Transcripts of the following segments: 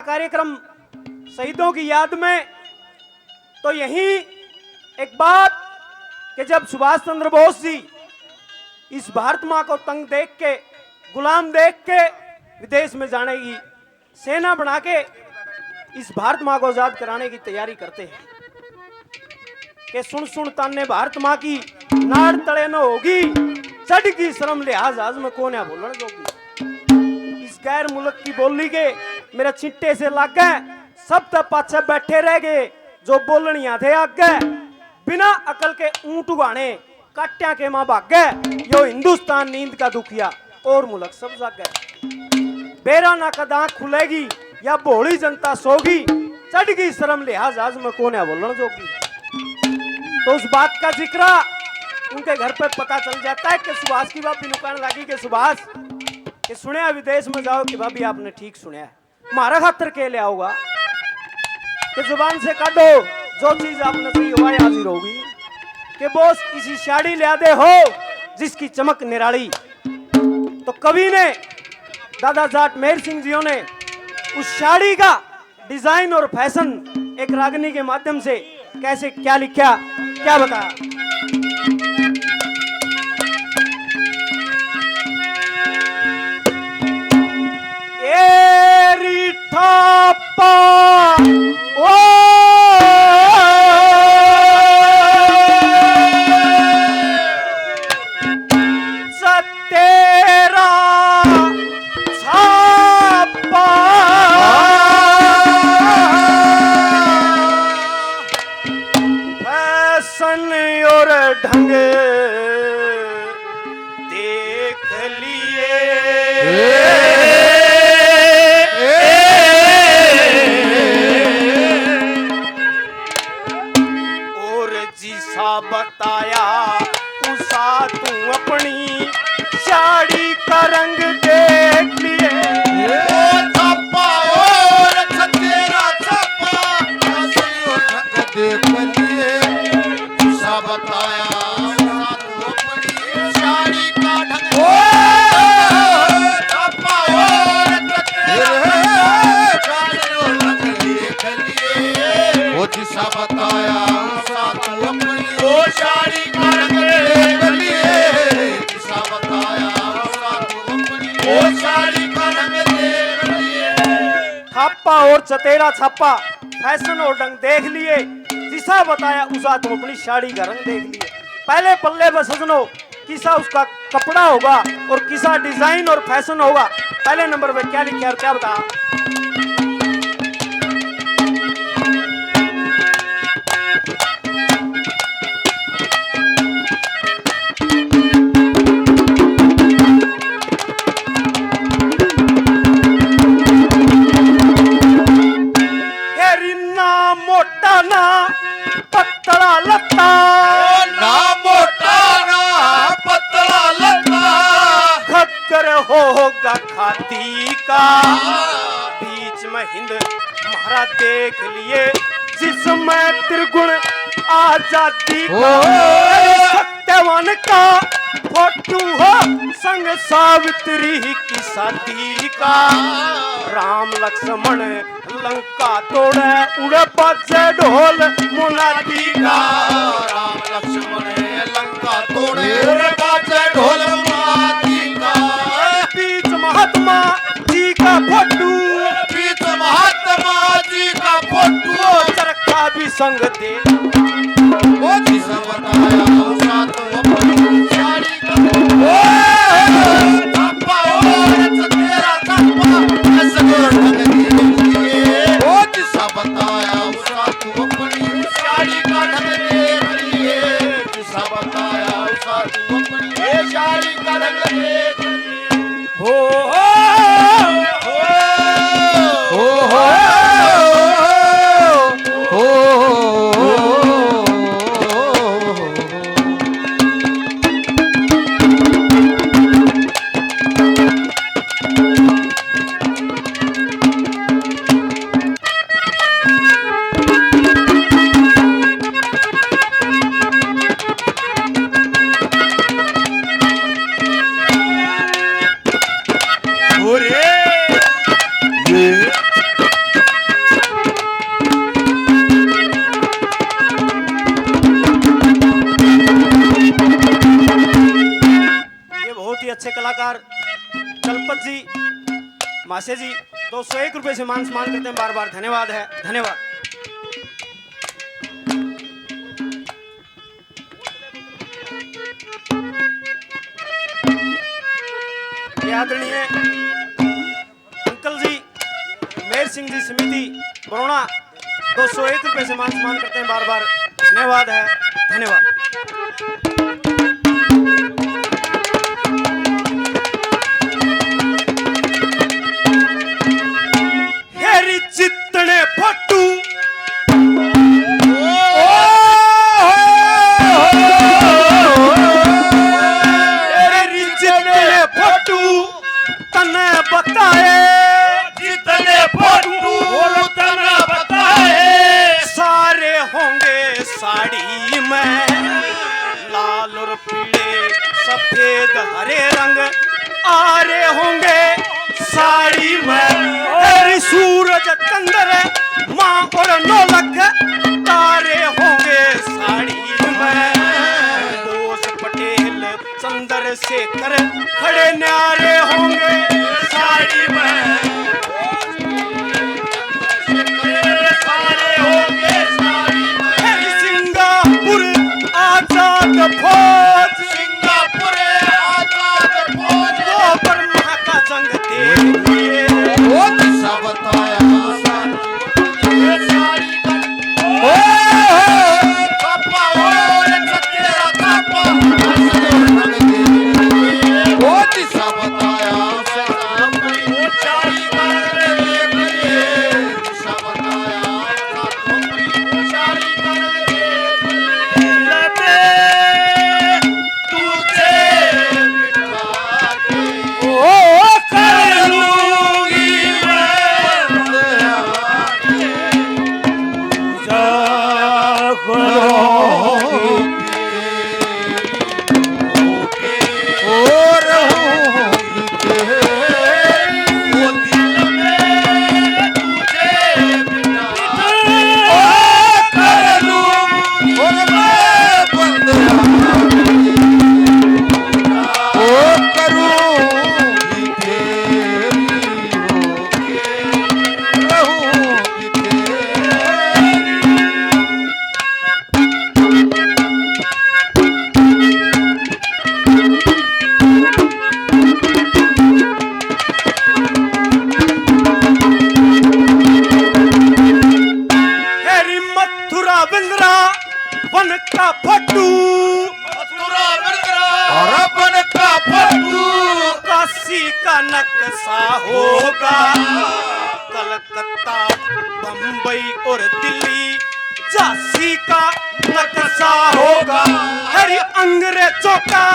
कार्यक्रम शहीदों की याद में, तो यही एक बात कि जब सुभाष चंद्र बोस जी इस भारत माँ को तंग देख के, गुलाम देख के विदेश में जाने की सेना बना के इस भारत माँ को आजाद कराने की तैयारी करते हैं कि सुन सुन ताने भारत माँ की नाड़ तले न होगी, चढ़ की शर्म लिहाज आज में कौन है बोलने जोगी। इस गैर मुल्क की बोली के मेरा चिट्टे से लग गए, सब तक पाछे बैठे रह गए जो बोलनिया थे आगे, बिना अकल के ऊंट उगाने काट्या के मां भाग गए। यो हिंदुस्तान नींद का दुखिया और मुल्क सब जाग गए। बेरा ना कदा खुलेगी या भोली जनता सोगी, चढ़ गई शर्म लिहाज आज में कौन है बोलने जोगी। तो उस बात का जिक्र उनके घर पे पता चल जाता है कि सुभाष की भाभी नुकान लगी के सुभाष कि सुने विदेश में जाओ कि भाभी आपने ठीक सुना है, मारा खातर के ले आओगा कि जुबान से काटो जो चीज आपने सही हुआ हाजिर होगी। कि बोस किसी साड़ी ले दे हो जिसकी चमक निराली। तो कवि ने दादा जाट मेहर सिंह जियों ने उस साड़ी का डिजाइन और फैशन एक रागनी के माध्यम से कैसे क्या लिखा, क्या बताया। एरी थापा ओ सतेरा छापा फैशन और ढंग देख लिए। बताया उसा तू अपनी साड़ी का रंग देख लिए। छापा और तेरा छापा देख लिए, उसा बताया उसा तू अपनी साड़ी का ढंग। छापा और तेरा रंग देख लिए, वो जिसा बताया उसा तू अपनी साड़ी का रंग देख लिए, जिसा बताया उसा तू अपनी साड़ी का रंग देख लिए। छापा और चतेरा छापा फैशन और ढंग देख लिए, जिसा बताया उसा तुम अपनी साड़ी का रंग देख लिए। पहले पल्ले पर सजनो किसा उसका कपड़ा होगा और किसा डिजाइन और फैशन होगा। पहले नंबर पे क्या लिखा और क्या बताया। मोटा ना पतला लता, ना मोटा ना पतला लता, खक्कर होगा खाती का बीच में हिंद महारा देख लिए, जिसमें त्रिगुण आजादी का सत्यवान का फोटो हो संग सावित्री की शादी का। राम लक्ष्मण लंका तोड़े उड़े बाजे ढोल मुनादी का। राम लक्ष्मण लंका तोड़े उड़े बाजे ढोल मुनादी का। बीच महात्मा जी का फोटो, बीच महात्मा जी का फोटो, चरखा भी संग दे। वो जिसा बताया उसा तो अपनी साड़ी का छापा और तेरा छापा ऐसा ढंग देख लिए, वो जिसा बताया उसा तू अपनी साड़ी का ढंग देख लिए, जिसा बताया उसा तू अपनी साड़ी का ढंग देख लिए। हो हो सरदार चलपत जी मासे जी 201 रुपए से मान सम्मान करते हैं, बार बार धन्यवाद है, धन्यवाद। आदरणीय अंकल जी मेहर सिंह जी समिति बरौना 201 रुपए से मान सम्मान करते हैं, बार बार धन्यवाद है, धन्यवाद। हेरी जितने फटू तने बताए, जितने फोटू तने बताए, सारे होंगे साड़ी में लाल और पीले सफेद हरे रंग आरे होंगे साड़ी में। हरी सूरज चंद्र माँ और नौलख तारे होंगे साड़ी में। बोस पटेल चंद्रशेखर खड़े न्यारे होंगे साड़ी में। सिंगापुर आजाद फौज, सिंगापुर आजाद फौज, वो ब्रह्मा का जंग देखिए, वो दिशा बताया ये सारी कापा और सतेरा कापा, वो दिशा बताया वो सारी कर देखिए, दिशा बताया वो सारी कर देखिए, तुझे बिठा के ओ कर लूंगी वन का फटू, मथुरा बन का फटू, काशी का नक्शा होगा, कलकत्ता बंबई और दिल्ली झांसी का नक्शा होगा। हरी अंग्रेजों का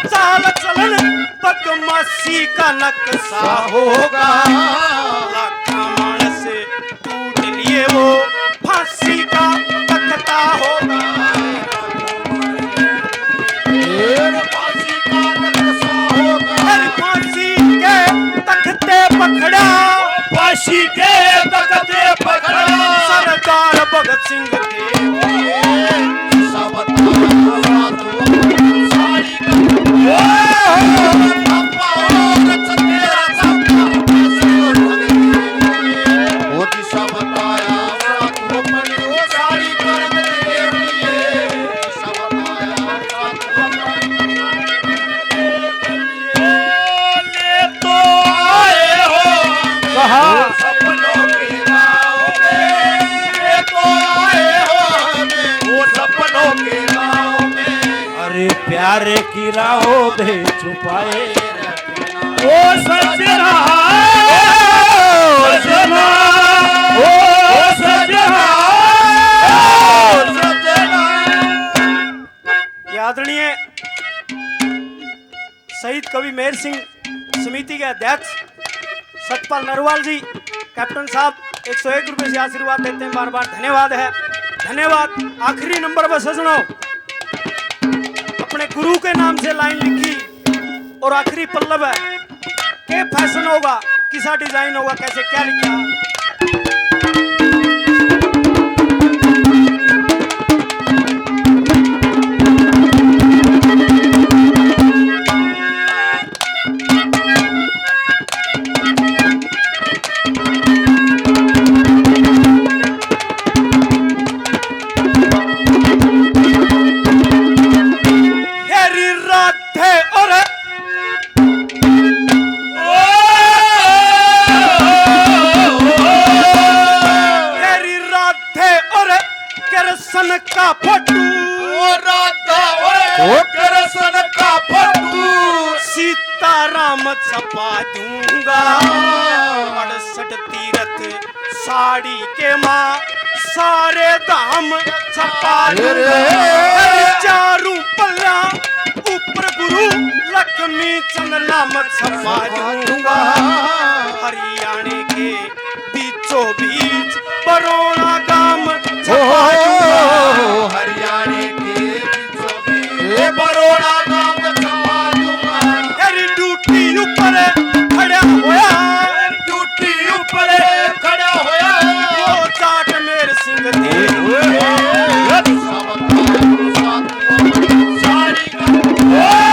चाल चलन बदमाशी का नक्शा होगा। लाखा मानस टूट लिए वो फांसी का तख्ता होगा। फांसी का नक्शा होगा, हरी फांसी के तख्ते पकड़ा, फांसी के तख्ते पकड़ा, सरदार भगत सिंह के दिशा बताया सारी कापा और सतेरा कापा, वो दिशा बताया वो सारी कर देखिए, दिशा बताया ले तो आए हो कहा सपनों की नाव में, ले तो आए हो वो सपनों की नाव में, अरे प्यारे की राहों में छुपाए ओ सजना सजना ओ सजना सजना। ये आदरणीय शहीद कवि मेहर सिंह समिति के अध्यक्ष सतपाल नरवाल जी कैप्टन साहब 101 रुपए से आशीर्वाद देते हैं, बार बार धन्यवाद है, धन्यवाद। आखिरी नंबर पर सजनों अपने गुरु के नाम से लाइन लिखी और आखिरी पल्लव है के फैशन होगा, किसा डिजाइन होगा, कैसे क्या लिखा। का फटू, ओ राधा ओ कृष्ण का फटू, सीताराम छपा दूंगा, 68 तीरथ साड़ी के माँ सारे धाम छपा दूंगा, चारों पल्ला ऊपर गुरु लक्ष्मी चंद नाम छपा दूंगा, हरियाणे के बीचों बीच बरोड़ा गांव छपा दूंगा, हरियाणे के बीचों बीच बरोड़ा गांव छपा दूंगा, तेरी ड्यूटी ऊपर खड़ा होया, ड्यूटी ऊपर खड़ा होया, वो चाट मेरे सिंह दे साड़ी का